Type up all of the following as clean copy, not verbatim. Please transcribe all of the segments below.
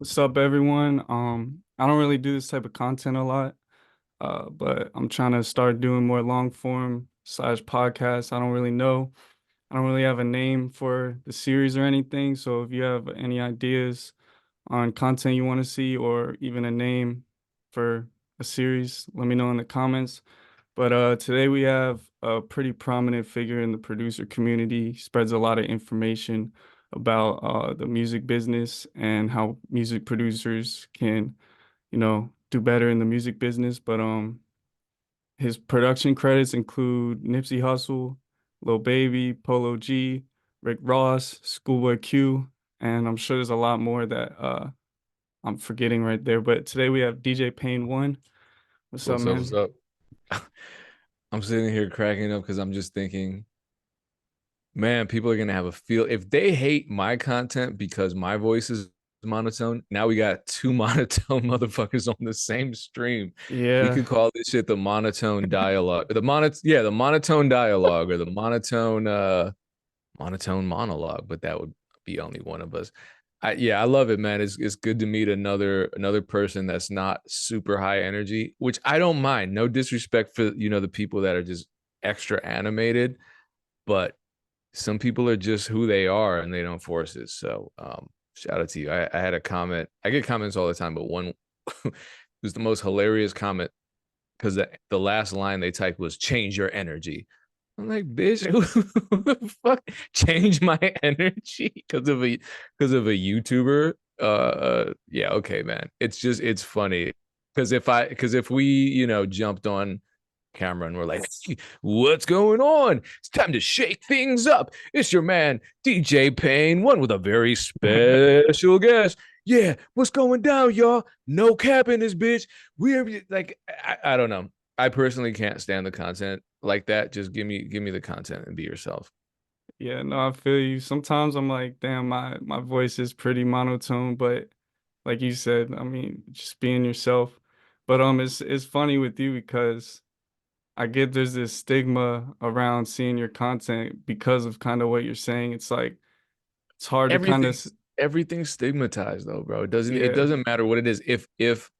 What's up, everyone? I don't really do this type of content a lot, but I'm trying to start doing more long form slash podcasts. I don't really know. I don't really have a name for the series or anything. So if you have any ideas on content you want to see or even a name for a series, let me know in the comments. But today we have a pretty prominent figure in the producer community. He spreads a lot of information about the music business and how music producers can, do better in the music business. But his production credits include Nipsey Hussle, Lil Baby, Polo G, Rick Ross, Schoolboy Q, and I'm sure there's a lot more that I'm forgetting right there. But today we have DJ Payne One. What's up, What's up? What's man? up? I'm sitting here cracking up because I'm just thinking, man, people are gonna have a feel if they hate my content because my voice is monotone. Now we got two monotone motherfuckers on the same stream. We Yeah. could call this shit the monotone dialogue, the monotone dialogue, or the monotone monologue. But that would be only one of us. I love it, man. It's good to meet another person that's not super high energy, which I don't mind. No disrespect for the people that are just extra animated, but some people are just who they are and they don't force it. So shout out to you. I had a comment. I get comments all the time, but one was the most hilarious comment because the last line they typed was "change your energy." I'm like, bitch, who the fuck change my energy because of a YouTuber? Yeah, okay, man. It's funny because if we jumped on camera and we're like, what's going on? It's time to shake things up. It's your man DJ Payne, one with a very special guest. Yeah, what's going down, y'all? No cap in this bitch. We're like, I don't know. I personally can't stand the content like that. Just give me the content and be yourself. Yeah, no, I feel you. Sometimes I'm like, damn, my voice is pretty monotone, but like you said, I mean, just being yourself. But it's funny with you because I get there's this stigma around seeing your content because of kind of what you're saying. It's like it's hard to kind of, Everything's stigmatized though, bro. It yeah, doesn't matter what it is. If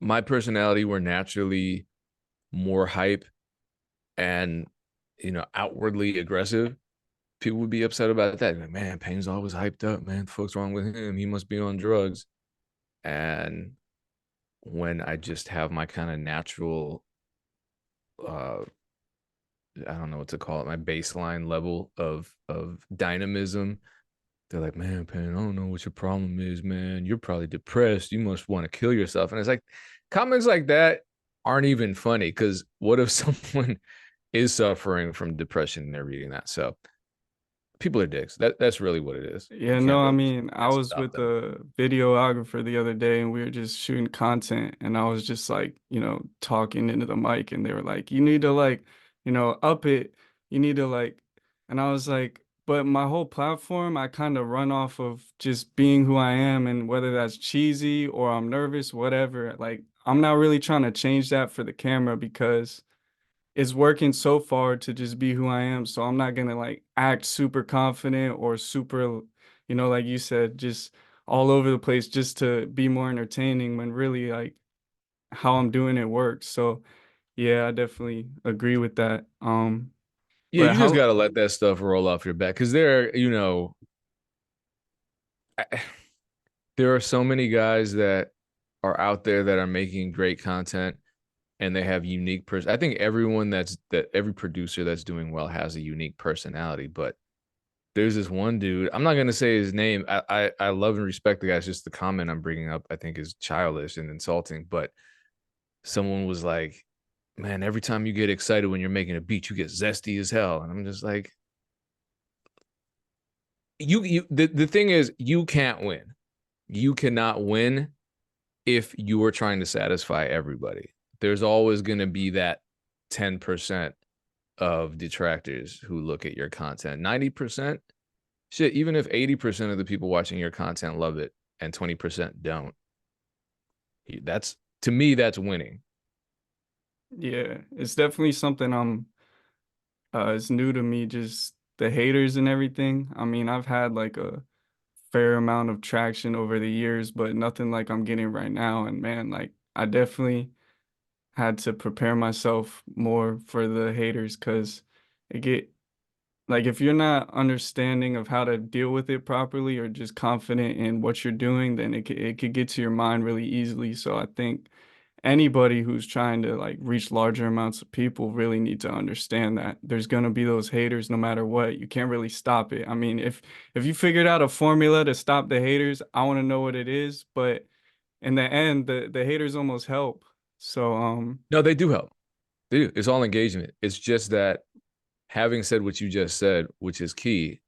my personality were naturally more hype and outwardly aggressive, people would be upset about that. Like, man, Payne's always hyped up, man. The fuck's wrong with him? He must be on drugs. And when I just have my kind of natural uh I don't know what to call it, my baseline level of dynamism, they're like, man, Payne, I don't know what your problem is, man. You're probably depressed. You must want to kill yourself. And it's like comments like that aren't even funny because what if someone is suffering from depression and they're reading that? So people are dicks. That's really what it is. yeah, no, I mean, I Can't was stop with them. a videographer the other day and we were just shooting content and I was just like, talking into the mic and they were like, you need to like, up it. You need to like, and I was like, but my whole platform, I kind of run off of just being who I am and whether that's cheesy or I'm nervous, whatever. Like, I'm not really trying to change that for the camera because it's working so far to just be who I am. So I'm not gonna like act super confident or super, like you said, just all over the place just to be more entertaining when really like how I'm doing it works. So yeah, I definitely agree with that. Yeah, But you just how, gotta let that stuff roll off your back because I, there are so many guys that are out there that are making great content and they have unique person. I think every producer that's doing well has a unique personality, but there's this one dude. I'm not gonna say his name. I love and respect the guy. It's just the comment I'm bringing up. I think is childish and insulting. But someone was like, "Man, every time you get excited when you're making a beat, you get zesty as hell." And I'm just like, The thing is, you can't win. You cannot win if you are trying to satisfy everybody. There's always going to be that 10% of detractors who look at your content. 90%, shit, even if 80% of the people watching your content love it and 20% don't, that's to me, that's winning. yeah, it's definitely something it's new to me, just the haters and everything. I mean, I've had like a fair amount of traction over the years, but nothing like I'm getting right now. And man, like I definitely had to prepare myself more for the haters because it get like if you're not understanding of how to deal with it properly or just confident in what you're doing, then it could get to your mind really easily. So I think anybody who's trying to like reach larger amounts of people really need to understand that there's going to be those haters no matter what. You can't really stop it. I mean, if you figured out a formula to stop the haters, I want to know what it is, but in the end, the haters almost help. So No, they do help. They do. It's all engagement. It's just that having said what you just said, which is key,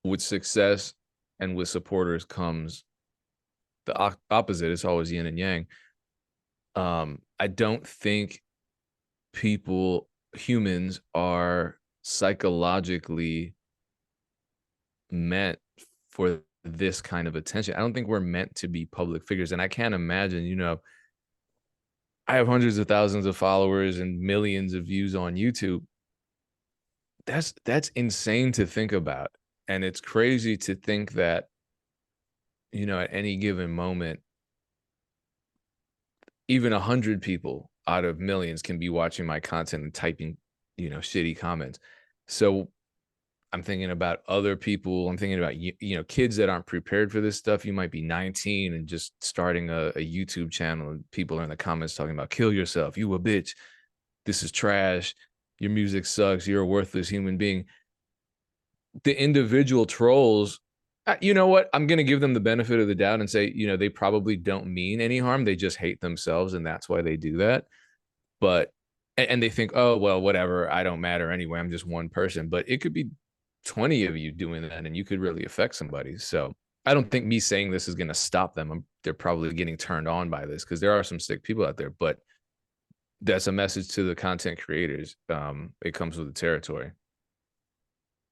with success and with supporters comes the opposite. It's always yin and yang. I don't think humans are psychologically meant for this kind of attention. I don't think we're meant to be public figures. And I can't imagine, I have hundreds of thousands of followers and millions of views on YouTube. That's insane to think about. And it's crazy to think that, at any given moment, even 100 people out of millions can be watching my content and typing, shitty comments. So I'm thinking about other people. I'm thinking about kids that aren't prepared for this stuff. You might be 19 and just starting a YouTube channel, and people are in the comments talking about kill yourself. You a bitch. This is trash. Your music sucks. You're a worthless human being. The individual trolls, you know what? I'm going to give them the benefit of the doubt and say, they probably don't mean any harm. They just hate themselves, and that's why they do that. But and they think, oh well, whatever. I don't matter anyway. I'm just one person. But it could be 20 of you doing that, and you could really affect somebody. So I don't think me saying this is going to stop them. They're probably getting turned on by this because there are some sick people out there. But that's a message to the content creators. It comes with the territory.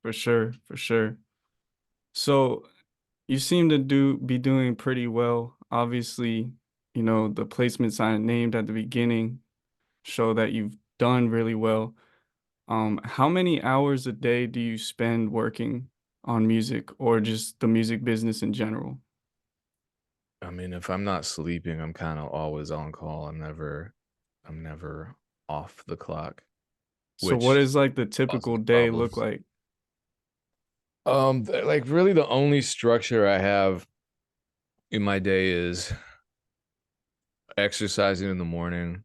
for sure, for sure. So you seem to be doing pretty well. Obviously, the placements I named at the beginning show that you've done really well. How many hours a day do you spend working on music or just the music business in general? I mean, if I'm not sleeping, I'm kind of always on call. I'm never off the clock, So what which is like the causes typical day look problems. like? Like really the only structure I have in my day is exercising in the morning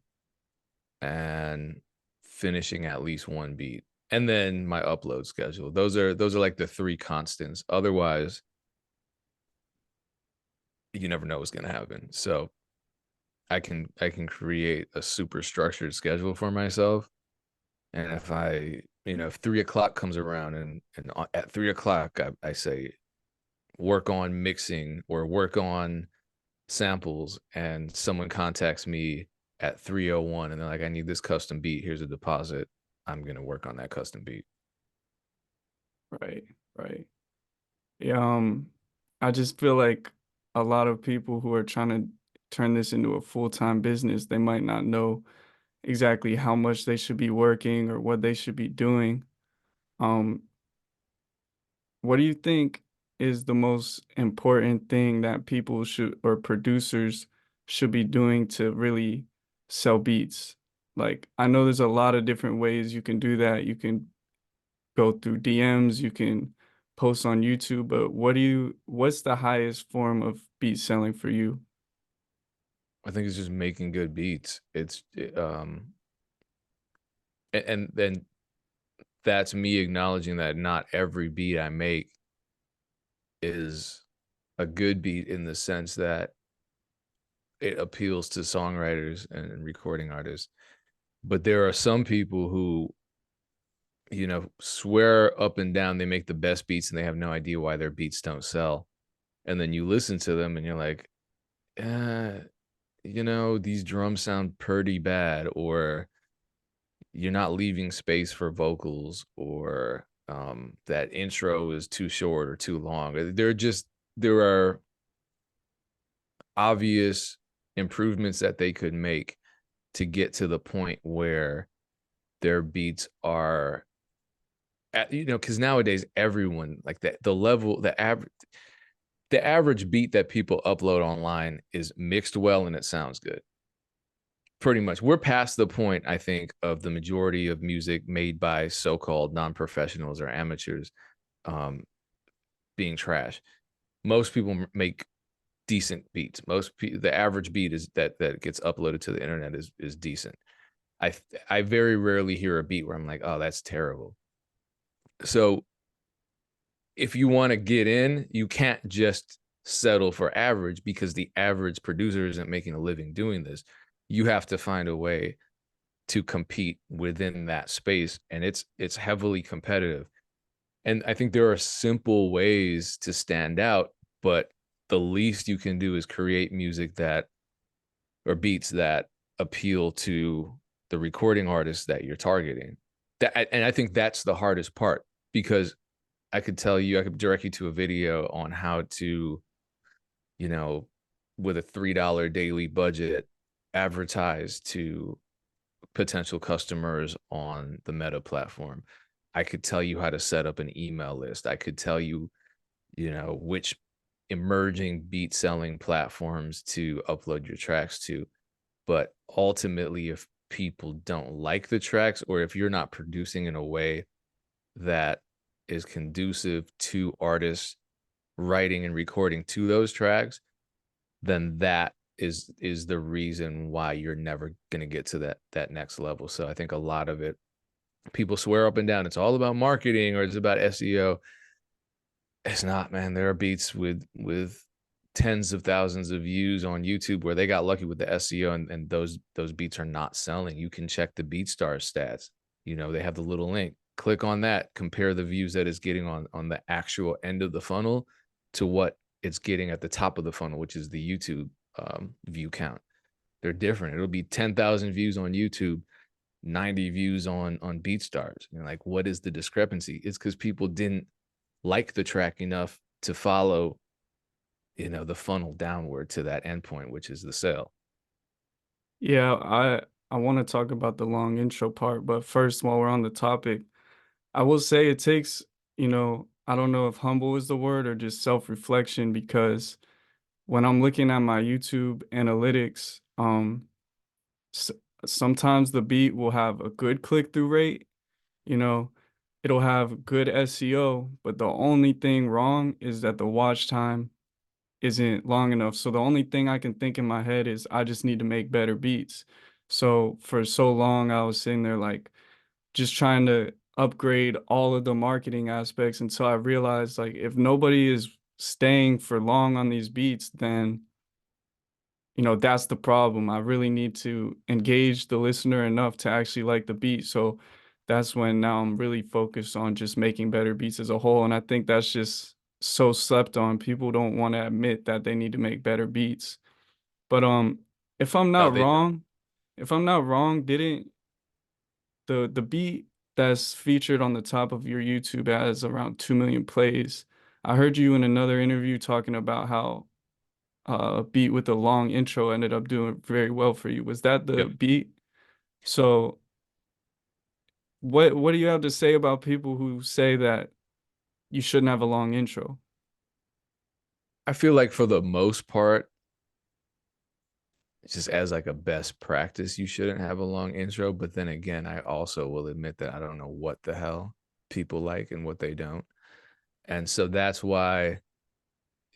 and finishing at least one beat. And then my upload schedule. Those are like the three constants. Otherwise, you never know what's gonna happen. So I can create a super structured schedule for myself. And if 3 o'clock comes around and at 3 o'clock I say work on mixing or work on samples, and someone contacts me at 3:01 and they're like, I need this custom beat, here's a deposit, I'm gonna work on that custom beat. Right, right. Yeah, I just feel like a lot of people who are trying to turn this into a full-time business, they might not know exactly how much they should be working or what they should be doing. Um, what do you think is the most important thing that people should or producers should be doing to really sell beats? Like, I know there's a lot of different ways you can do that. You can go through DMs, you can post on YouTube, but what's the highest form of beat selling for you? I think it's just making good beats. And then that's me acknowledging that not every beat I make is a good beat in the sense that it appeals to songwriters and recording artists. But there are some people who, swear up and down they make the best beats and they have no idea why their beats don't sell. And then you listen to them and you're like, these drums sound pretty bad, or you're not leaving space for vocals, or that intro is too short or too long. There are obvious improvements that they could make to get to the point where their beats are because nowadays everyone like that the level the average the average beat that people upload online is mixed well and it sounds good. Pretty much. We're past the point, I think, of the majority of music made by so-called non-professionals or amateurs um, being trash. Most people make decent beats. The average beat is that gets uploaded to the internet is decent. I I very rarely hear a beat where I'm like, oh, that's terrible. So if you want to get in, you can't just settle for average because the average producer isn't making a living doing this. You have to find a way to compete within that space, and it's heavily competitive. And I think there are simple ways to stand out, but the least you can do is create music that or beats that appeal to the recording artists that you're targeting. And I think that's the hardest part because I could direct you to a video on how to, you know, with a $3 daily budget, advertise to potential customers on the Meta platform. I could tell you how to set up an email list. I could tell you, which emerging beat selling platforms to upload your tracks to. But ultimately, if people don't like the tracks or if you're not producing in a way that is conducive to artists writing and recording to those tracks, then that is the reason why you're never going to get to that next level. So I think a lot of it, people swear up and down it's all about marketing or it's about SEO. It's not, man. There are beats with tens of thousands of views on YouTube where they got lucky with the SEO, and those beats are not selling. You can check the BeatStars stats. They have the little link. Click on that, compare the views that it's getting on the actual end of the funnel to what it's getting at the top of the funnel, which is the YouTube view count. They're different. It'll be 10,000 views on YouTube, 90 views on BeatStars. Like, what is the discrepancy? It's because people didn't like the track enough to follow, the funnel downward to that endpoint, which is the sale. Yeah, I want to talk about the long intro part, but first, while we're on the topic, I will say it takes, I don't know if humble is the word or just self-reflection because when I'm looking at my YouTube analytics, s sometimes the beat will have a good click-through rate, you know, it'll have good SEO, but the only thing wrong is that the watch time isn't long enough. So the only thing I can think in my head is I just need to make better beats. So for so long, I was sitting there like just trying to upgrade all of the marketing aspects until I realized like if nobody is staying for long on these beats, then that's the problem. I really need to engage the listener enough to actually like the beat. So that's when now I'm really focused on just making better beats as a whole. And I think that's just so slept on. People don't want to admit that they need to make better beats. But if I'm No, not they don't. wrong, if I'm not wrong, didn't the beat that's featured on the top of your YouTube has around 2 million plays. I heard you in another interview talking about how a beat with a long intro ended up doing very well for you. Was that the Yep. beat? So what do you have to say about people who say that you shouldn't have a long intro? I feel like for the most part, just as like a best practice, you shouldn't have a long intro. But then again, I also will admit that I don't know what the hell people like and what they don't. And so that's why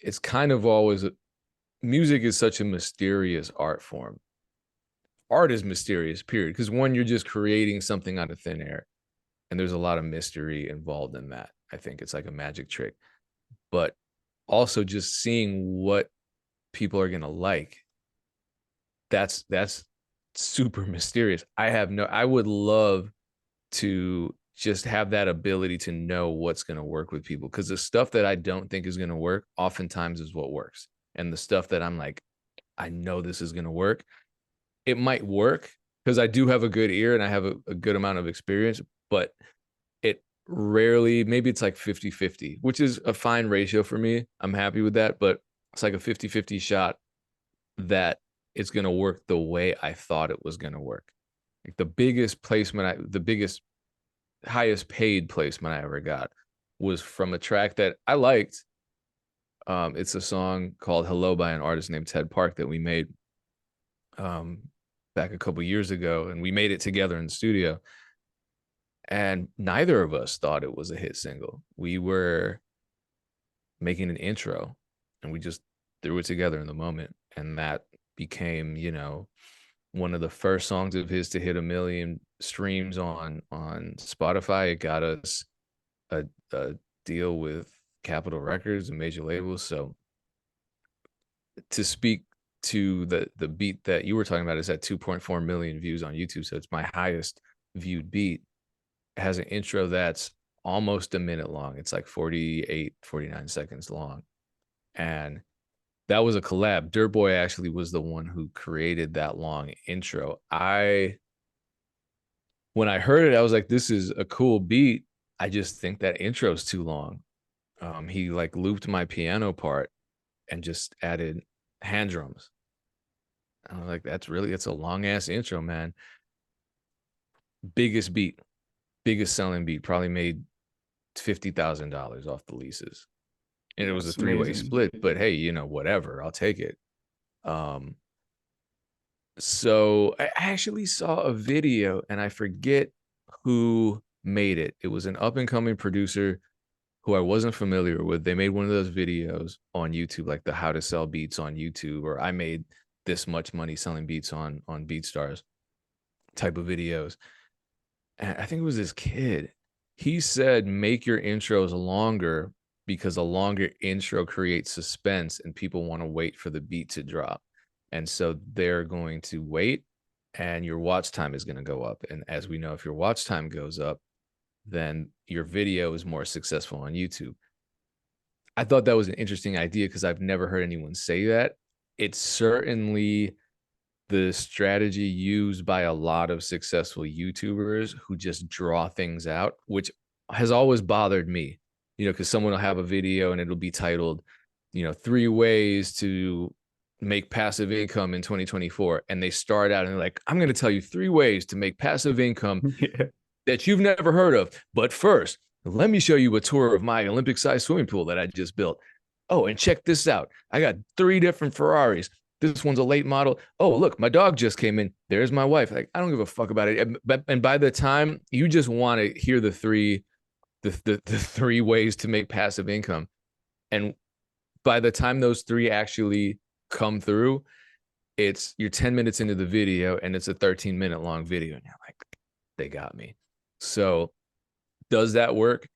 it's kind of always music is such a mysterious art form. Art is mysterious, period. Because one, you're just creating something out of thin air, and there's a lot of mystery involved in that. I think it's like a magic trick. But also just seeing what people are gonna like, that's super mysterious. I would love to just have that ability to know what's going to work with people because the stuff that I don't think is going to work oftentimes is what works. And the stuff that I'm like, I know this is going to work, it might work because I do have a good ear and I have a good amount of experience, but it rarely, maybe it's like 50-50, which is a fine ratio for me. I'm happy with that, but it's like a 50-50 shot that it's going to work the way I thought it was going to work. Like the biggest, highest paid placement I ever got was from a track that I liked, It's a song called Hello by an artist named Ted Park that we made um, back a couple years ago, and we made it together in the studio. And neither of us thought it was a hit single. We were making an intro, and we just threw it together in the moment, and that became, one of the first songs of his to hit 1 million streams on Spotify. It got us a deal with Capitol Records and major labels. So to speak to the beat that you were talking about, is at 2.4 million views on YouTube. So it's my highest viewed beat. It has an intro that's almost a minute long. It's like 48, 49 seconds long. And that was a collab. Dirt Boy actually was the one who created that long intro. When I heard it, I was like, this is a cool beat. I just think that intro's too long. He like looped my piano part and just added hand drums. I was like, it's a long ass intro, man. Biggest beat, biggest selling beat, probably made $50,000 off the leases. And it Yeah, was a it's three-way amazing. split, but hey, whatever, I'll take it. Um, so I actually saw a video and I forget who made it. It was an up and coming producer who I wasn't familiar with. They made one of those videos on YouTube, like the how to sell beats on YouTube, or I made this much money selling beats on BeatStars type of videos. And I think it was this kid. He said, make your intros longer because a longer intro creates suspense and people want to wait for the beat to drop. And so they're going to wait and your watch time is going to go up. And as we know, if your watch time goes up, then your video is more successful on YouTube. I thought that was an interesting idea because I've never heard anyone say that. It's certainly the strategy used by a lot of successful YouTubers who just draw things out, which has always bothered me, because someone will have a video and it'll be titled, 3 ways to make passive income in 2024. And they start out and they're like, I'm going to tell you 3 ways to make passive income Yeah. that you've never heard of. But first, let me show you a tour of my Olympic sized swimming pool that I just built. Oh, and check this out. I got 3 different Ferraris. This one's a late model. Oh, look, my dog just came in. There's my wife. Like, I don't give a fuck about it. And by the time you just want to hear the 3 ways to make passive income, and by the time those 3 actually come through, you're 10 minutes into the video and it's a 13-minute long video. And you're like, they got me. So does that work?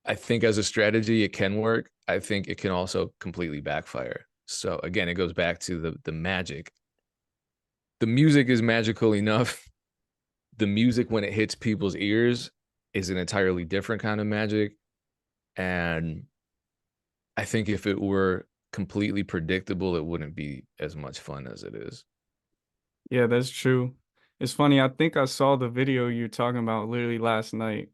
I think as a strategy, it can work. I think it can also completely backfire. So again, it goes back to the magic. The music is magical enough. The music, when it hits people's ears, is an entirely different kind of magic. And I think if it were completely predictable, it wouldn't be as much fun as it is. Yeah, that's true. It's funny, I think I saw the video you're talking about literally last night,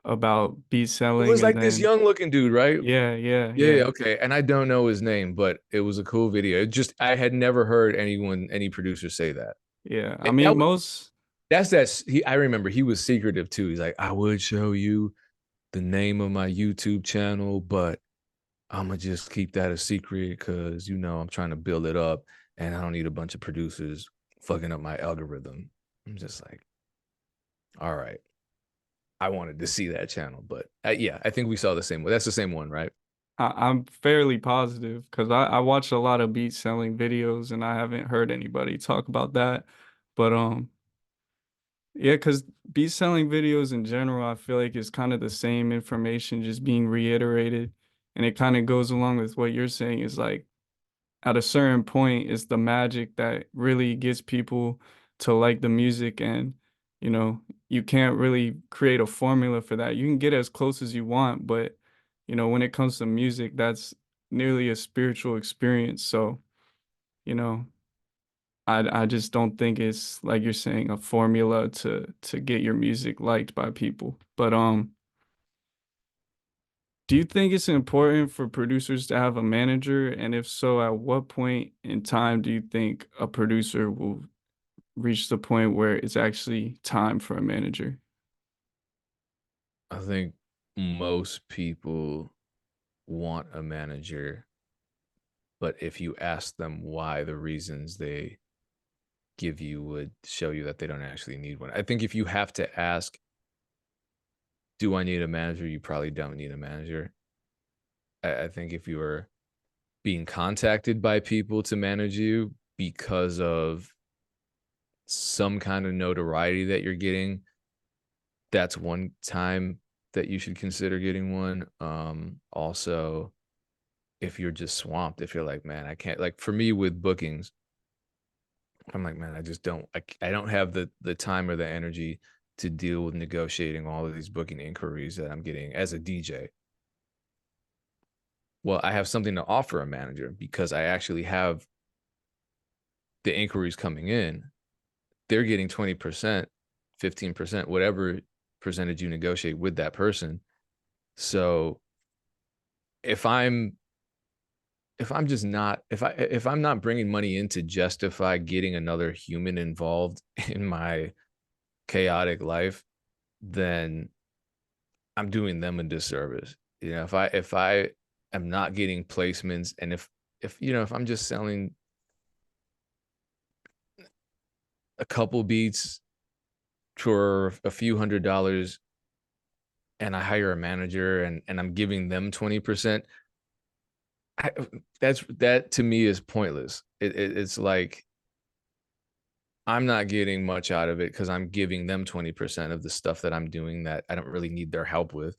about beat It selling was and like this then young looking dude, right? yeah, yeah, Yeah, yeah, yeah, okay. And I don't know his name, but it was a cool video. I had never heard any producer say that. yeah. I It, that mean, was most I remember he was secretive too. He's like, I would show you the name of my YouTube channel, but I'm gonna just keep that a secret because I'm trying to build it up and I don't need a bunch of producers fucking up my algorithm. I'm just like, all right. I wanted to see that channel, but yeah, I think we saw the same one. That's the same one, right? I'm fairly positive because I watch a lot of beat selling videos and I haven't heard anybody talk about that. But yeah, because beat selling videos in general, I feel like it's kind of the same information just being reiterated. And it kind of goes along with what you're saying is like at a certain point, it's the magic that really gets people to like the music. And, you know, you can't really create a formula for that. You can get as close as you want, but, when it comes to music, that's nearly a spiritual experience. So, you know, I just don't think it's like you're saying a formula to get your music liked by people. But do you think it's important for producers to have a manager? And if so, at what point in time do you think a producer will reach the point where it's actually time for a manager? I think most people want a manager, but if you ask them why, the reasons they give you would show you that they don't actually need one. I think if you have to ask, do I need a manager? You probably don't need a manager. I think if you are being contacted by people to manage you because of some kind of notoriety that you're getting, that's one time that you should consider getting one. Also, if you're just swamped, if you're like, man, I can't, like for me with bookings, I'm like, man, I just don't, I don't have the time or the energy to deal with negotiating all of these booking inquiries that I'm getting as a DJ. Well, I have something to offer a manager because I actually have the inquiries coming in. They're getting 20%, 15%, whatever percentage you negotiate with that person. So if I'm if I'm just not if I'm not bringing money in to justify getting another human involved in my chaotic life, then I'm doing them a disservice. You know, if I am not getting placements, and if you know, if I'm just selling a couple beats for a few $100s and I hire a manager and I'm giving them 20%, that to me is pointless. It's like I'm not getting much out of it because I'm giving them 20% of the stuff that I'm doing that I don't really need their help with.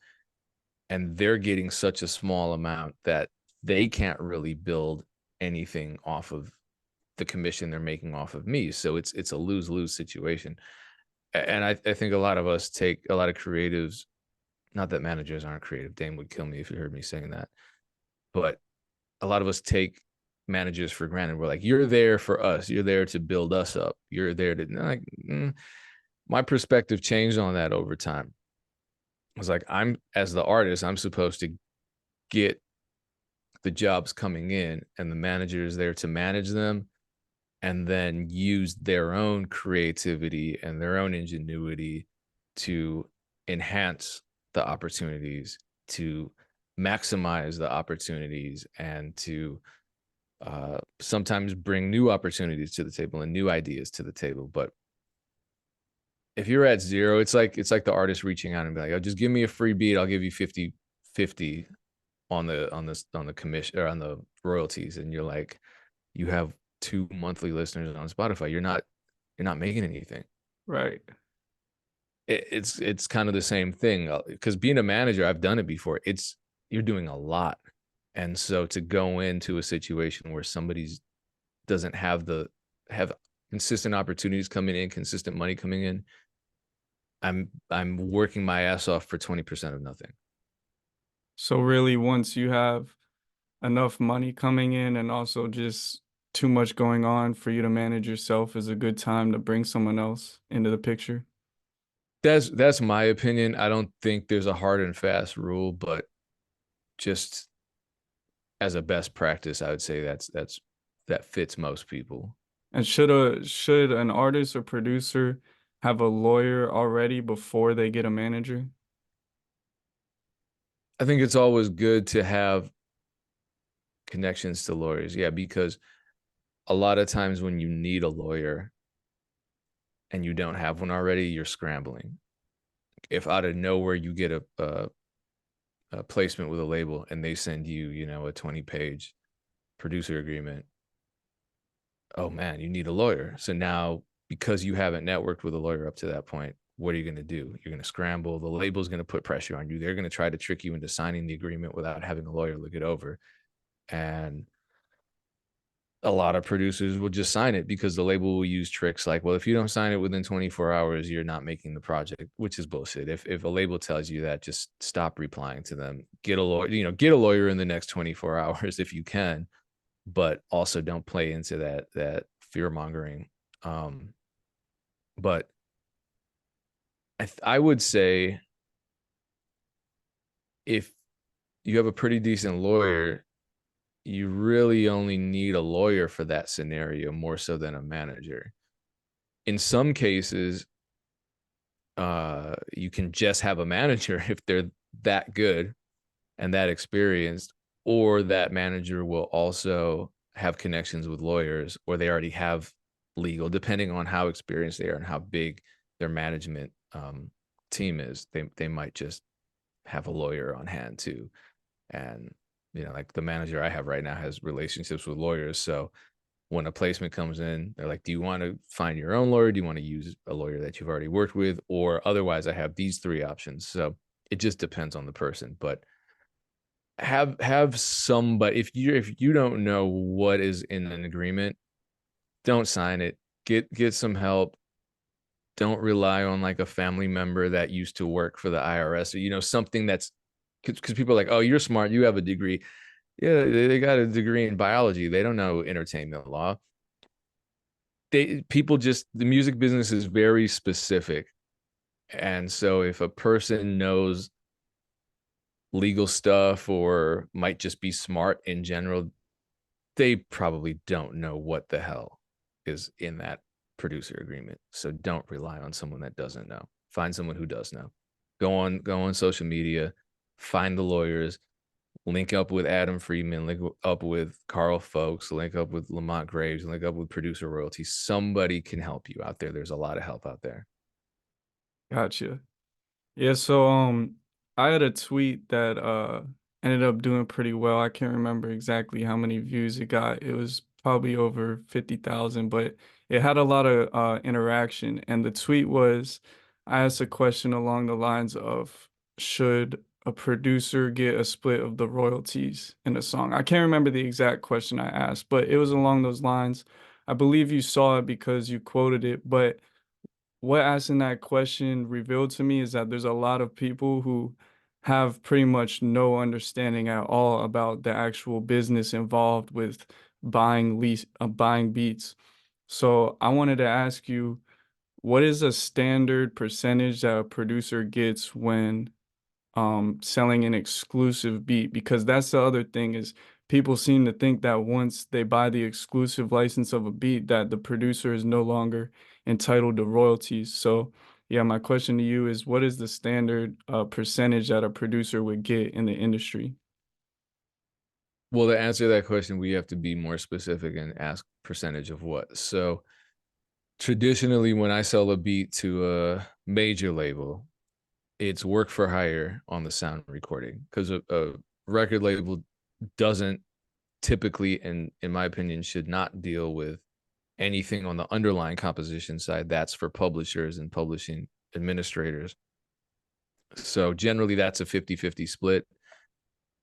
And they're getting such a small amount that they can't really build anything off of the commission they're making off of me. So it's a lose-lose situation. And I think a lot of us take a lot of creatives, not that managers aren't creative. Dame would kill me if you heard me saying that. But a lot of us take managers for granted. We're like, you're there for us. You're there to build us up. You're there to like. My perspective changed on that over time. I was like, I'm as the artist, I'm supposed to get the jobs coming in, and the manager is there to manage them, and then use their own creativity and their own ingenuity to enhance the opportunities, to maximize the opportunities, and to sometimes bring new opportunities to the table and new ideas to the table. But if you're at zero, it's like the artist reaching out and be like, oh, just give me a free beat, I'll give you 50-50 on the commission or on the royalties. And you're like, you have 2 monthly listeners on Spotify. You're not making anything. Right. It's kind of the same thing because being a manager, I've done it before. It's You're doing a lot, and so to go into a situation where somebody's doesn't have consistent opportunities coming in, consistent money coming in, I'm working my ass off for 20% of nothing. So really, once you have enough money coming in and also just too much going on for you to manage yourself is a good time to bring someone else into the picture. That's my opinion. I don't think there's a hard and fast rule, but just as a best practice, I would say that fits most people. And should an artist or producer have a lawyer already before they get a manager? I think it's always good to have connections to lawyers. Yeah, because a lot of times when you need a lawyer and you don't have one already, you're scrambling. If out of nowhere you get a placement with a label and they send you, a 20-page producer agreement, oh man, you need a lawyer. So now, because you haven't networked with a lawyer up to that point, what are you going to do? You're going to scramble. The label's going to put pressure on you. They're going to try to trick you into signing the agreement without having a lawyer look it over. And a lot of producers will just sign it because the label will use tricks like, well, if you don't sign it within 24 hours, you're not making the project, which is bullshit. If a label tells you that, just stop replying to them. Get a lawyer, get a lawyer in the next 24 hours if you can, but also don't play into that fear mongering. But I would say if you have a pretty decent lawyer, you really only need a lawyer for that scenario more so than a manager. In some cases, you can just have a manager if they're that good. and that experience, or that manager will also have connections with lawyers, or they already have legal, depending on how experienced they are and how big their management team is. They might just have a lawyer on hand too. And like the manager I have right now has relationships with lawyers. So when a placement comes in, they're like, do you want to find your own lawyer? Do you want to use a lawyer that you've already worked with? Or otherwise, I have these three options. So it just depends on the person. But have somebody, if you don't know what is in an agreement, don't sign it. Get some help. Don't rely on like a family member that used to work for the IRS, or something that's, because people are like, oh, you're smart, you have a degree. Yeah, they got a degree in biology. They don't know entertainment law. People just, the music business is very specific. And so if a person knows legal stuff or might just be smart in general, they probably don't know what the hell is in that producer agreement. So don't rely on someone that doesn't know. Find someone who does know. Go on social media, find the lawyers, link up with Adam Friedman, link up with Carl Folks, link up with Lamont Graves, link up with producer royalties. Somebody can help you out there. There's a lot of help out there. Gotcha. Yeah, so I had a tweet that ended up doing pretty well. I can't remember exactly how many views it got. It was probably over 50,000, but it had a lot of interaction. And the tweet was, I asked a question along the lines of, should a producer get a split of the royalties in a song? I can't remember the exact question I asked, but it was along those lines. I believe you saw it because you quoted it, but what asking that question revealed to me is that there's a lot of people who have pretty much no understanding at all about the actual business involved with buying beats. So I wanted to ask you, what is a standard percentage that a producer gets when selling an exclusive beat? Because that's the other thing is people seem to think that once they buy the exclusive license of a beat that the producer is no longer entitled to royalties. So yeah, my question to you is what is the standard percentage that a producer would get in the industry? Well, to answer that question, we have to be more specific and ask percentage of what. So traditionally, when I sell a beat to a major label, it's work for hire on the sound recording, because a record label doesn't typically, in my opinion, should not deal with anything on the underlying composition side. That's for publishers and publishing administrators. So generally that's a 50-50 split.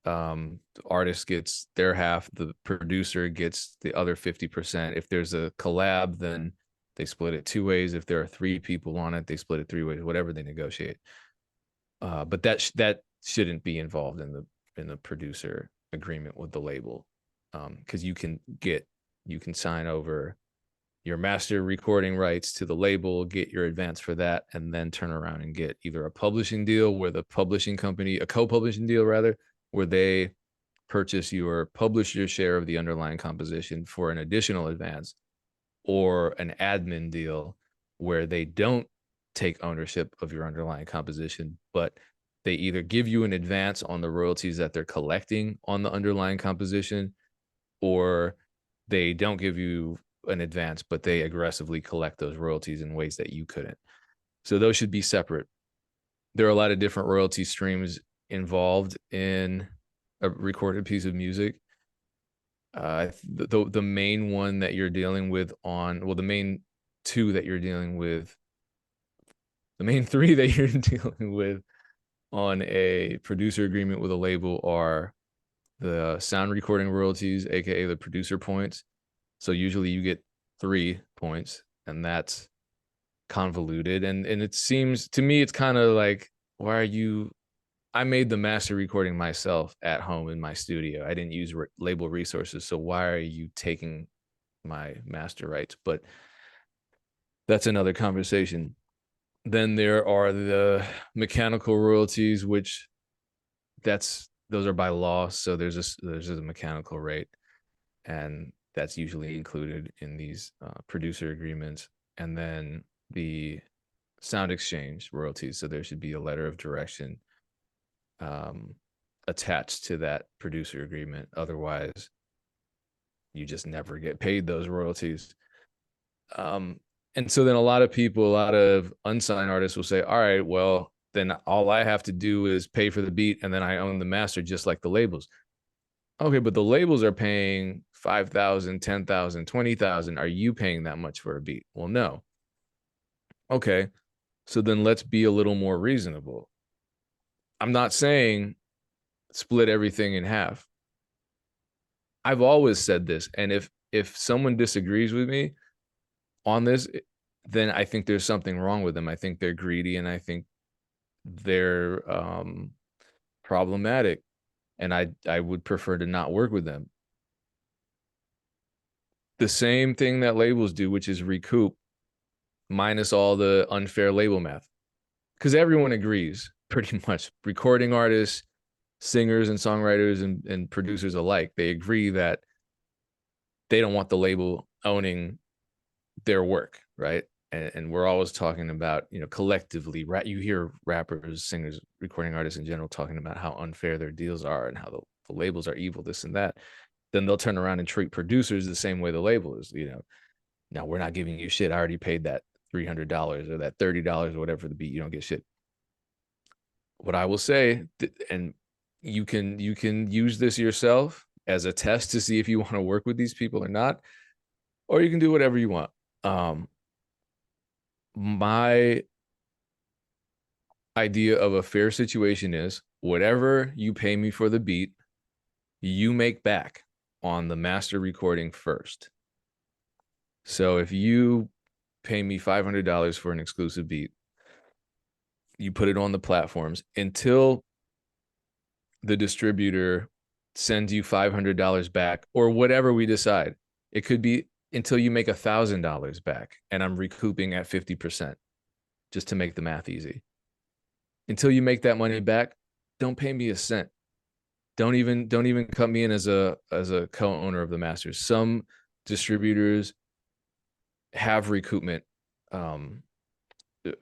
The artist gets their half, the producer gets the other 50%. If there's a collab, then they split it two ways. If there are three people on it, they split it three ways, whatever they negotiate. But that shouldn't be involved in the producer agreement with the label, because you can sign over your master recording rights to the label, get your advance for that, and then turn around and get either a publishing deal where the publishing company, a co-publishing deal rather, where they purchase your publisher share of the underlying composition for an additional advance, or an admin deal where they don't take ownership of your underlying composition, but they either give you an advance on the royalties that they're collecting on the underlying composition, or they don't give you an advance, but they aggressively collect those royalties in ways that you couldn't. So those should be separate. There are a lot of different royalty streams involved in a recorded piece of music. The main one that you're dealing with on, well, the main two that you're dealing with, the main three that you're dealing with on a producer agreement with a label are the sound recording royalties, aka the producer points. So usually you get 3 points, and that's convoluted. And it seems to me it's kind of like, why are you? I made the master recording myself at home in my studio. I didn't use label resources, so why are you taking my master rights? But that's another conversation. Then there are the mechanical royalties, which those are by law. So there's a mechanical rate, and that's usually included in these producer agreements. And then the sound exchange royalties. So there should be a letter of direction, um, attached to that producer agreement. Otherwise, you just never get paid those royalties. Um, and so then a lot of people, a lot of unsigned artists will say, all right, well, then all I have to do is pay for the beat and then I own the master just like the labels. Okay, but the labels are paying 5,000, 10,000, 20,000. Are you paying that much for a beat? Well, no. Okay, so then let's be a little more reasonable. I'm not saying split everything in half. I've always said this, and if someone disagrees with me on this, then I think there's something wrong with them. I think they're greedy, and I think they're problematic, and I would prefer to not work with them. The same thing that labels do, which is recoup minus all the unfair label math, because everyone agrees pretty much. Recording artists, singers, and songwriters and producers alike, they agree that they don't want the label owning their work, right? And we're always talking about, collectively, you hear rappers, singers, recording artists in general talking about how unfair their deals are and how the labels are evil, this and that. Then they'll turn around and treat producers the same way the label is, now we're not giving you shit. I already paid that $300 or that $30 or whatever for the beat. You don't get shit. What I will say, and you can use this yourself as a test to see if you want to work with these people or not, or you can do whatever you want. My idea of a fair situation is whatever you pay me for the beat, you make back on the master recording first. So if you pay me $500 for an exclusive beat, you put it on the platforms until the distributor sends you $500 back or whatever we decide. It could be until you make $1,000 back and I'm recouping at 50% just to make the math easy. Until you make that money back, don't pay me a cent. Don't even cut me in as a co-owner of the masters. Some distributors have recoupment um,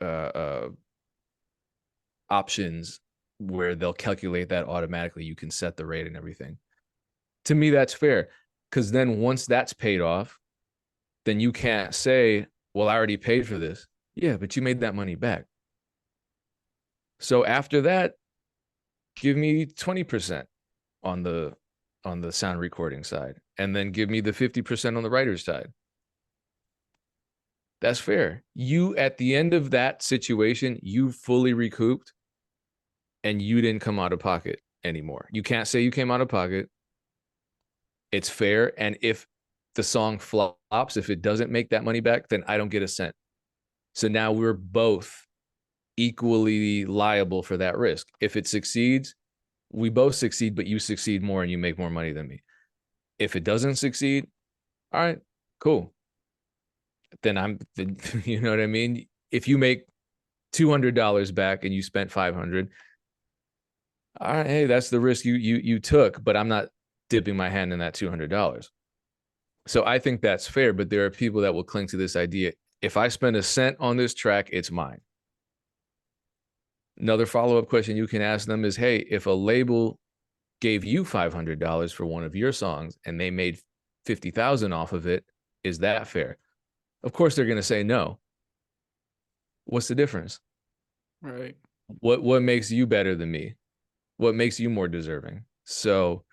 uh, uh, options where they'll calculate that automatically. You can set the rate and everything. To me, that's fair, because then once that's paid off, then you can't say, well, I already paid for this. Yeah, but you made that money back. So after that, give me 20% on the sound recording side, and then give me the 50% on the writer's side. That's fair. You, at the end of that situation, you fully recouped and you didn't come out of pocket anymore. You can't say you came out of pocket. It's fair. And if the song flops, if it doesn't make that money back, then I don't get a cent. So now we're both equally liable for that risk. If it succeeds, we both succeed, but you succeed more and you make more money than me. If it doesn't succeed, all right, cool. Then you know what I mean? If you make $200 back and you spent 500, all right, hey, that's the risk you took, but I'm not dipping my hand in that $200. So I think that's fair, but there are people that will cling to this idea. If I spend a cent on this track, it's mine. Another follow-up question you can ask them is, hey, if a label gave you $500 for one of your songs and they made 50,000 off of it, is that fair? Of course they're going to say no. What's the difference? Right. What makes you better than me? What makes you more deserving? So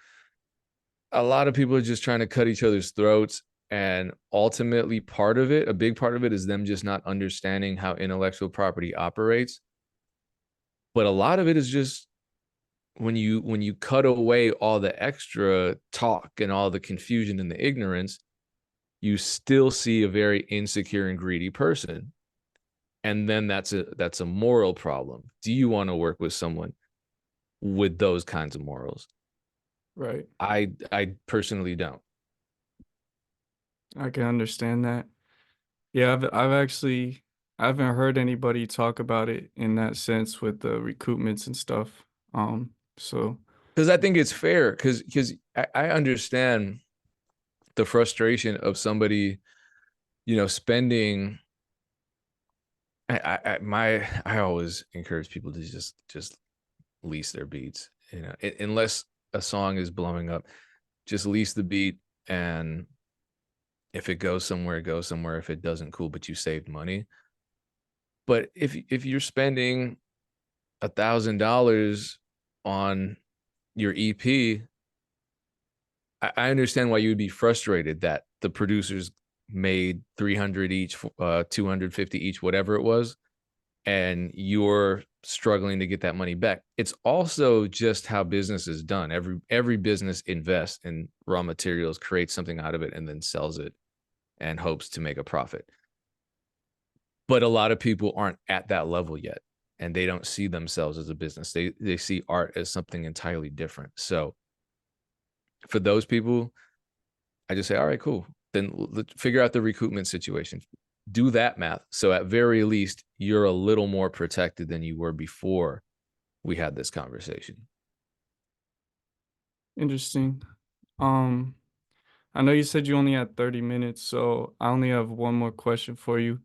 a lot of people are just trying to cut each other's throats, and ultimately a big part of it is them just not understanding how intellectual property operates. But a lot of it is just when you cut away all the extra talk and all the confusion and the ignorance, you still see a very insecure and greedy person. And then that's a moral problem. Do you want to work with someone with those kinds of morals? Right. I personally don't. I can understand that. Yeah, I've actually I haven't heard anybody talk about it in that sense with the recoupments and stuff. So Because I think it's fair. Because I understand the frustration of somebody, spending. I always encourage people to just lease their beats. You know, unless a song is blowing up, just lease the beat, and if it goes somewhere, it goes somewhere. If it doesn't, cool, but you saved money. But if you're spending $1,000 on your EP, I understand why you would be frustrated that the producers made 300 each, 250 each, whatever it was, and you're struggling to get that money back. It's also just how business is done. Every business invests in raw materials, creates something out of it, and then sells it and hopes to make a profit. But a lot of people aren't at that level yet, and they don't see themselves as a business. They see art as something entirely different. So for those people, I just say, all right, cool. Then let's figure out the recoupment situation. Do that math. So at very least, you're a little more protected than you were before we had this conversation. Interesting. Um, I know you said you only had 30 minutes, so I only have one more question for you.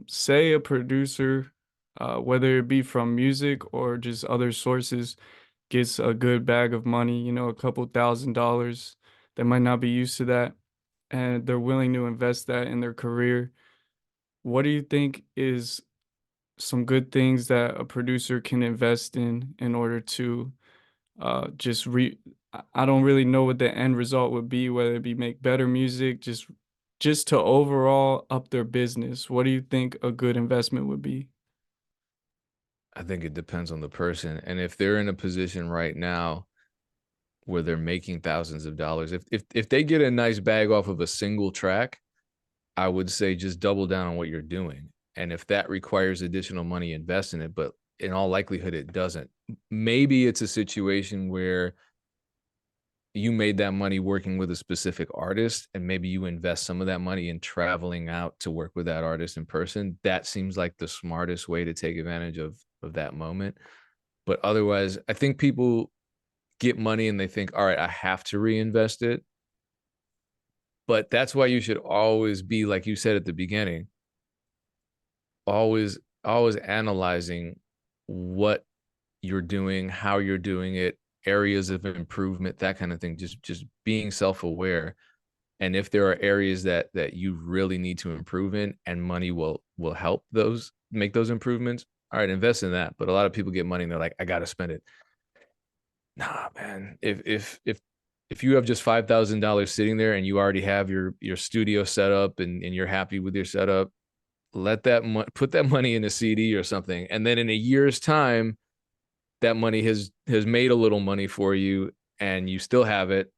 Say a producer, whether it be from music or just other sources, gets a good bag of money, you know, a couple $1,000s. They might not be used to that, and they're willing to invest that in their career. What do you think is some good things that a producer can invest in order to just re I don't really know what the end result would be, whether it be make better music, just to overall up their business. What do you think a good investment would be? I think it depends on the person. And if they're in a position right now where they're making thousands of dollars, if they get a nice bag off of a single track, I would say just double down on what you're doing. And if that requires additional money, invest in it. But in all likelihood, it doesn't. Maybe it's a situation where you made that money working with a specific artist, and maybe you invest some of that money in traveling out to work with that artist in person. That seems like the smartest way to take advantage of that moment. But otherwise, I think people get money and they think, all right, I have to reinvest it. But that's why you should always be, like you said at the beginning, always analyzing what you're doing, how you're doing it, areas of improvement, that kind of thing. Just being self-aware. And if there are areas that you really need to improve in, and money will help those make those improvements, all right, invest in that. But a lot of people get money and they're like, I gotta spend it. Nah, man. If you have just $5,000 sitting there and you already have your studio set up, and you're happy with your setup, let that put that money in a CD or something, and then in a year's time, that money has made a little money for you, and you still have it.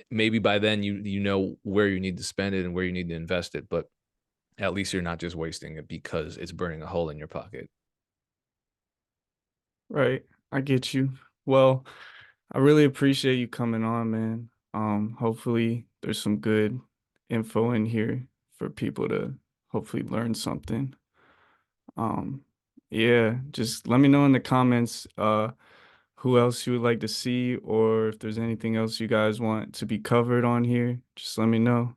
Maybe by then you know where you need to spend it and where you need to invest it, but at least you're not just wasting it because it's burning a hole in your pocket. Right. I get you. Well, I really appreciate you coming on, man. Hopefully there's some good info in here for people to hopefully learn something. Um, yeah, just let me know in the comments who else you would like to see, or if there's anything else you guys want to be covered on here, just let me know.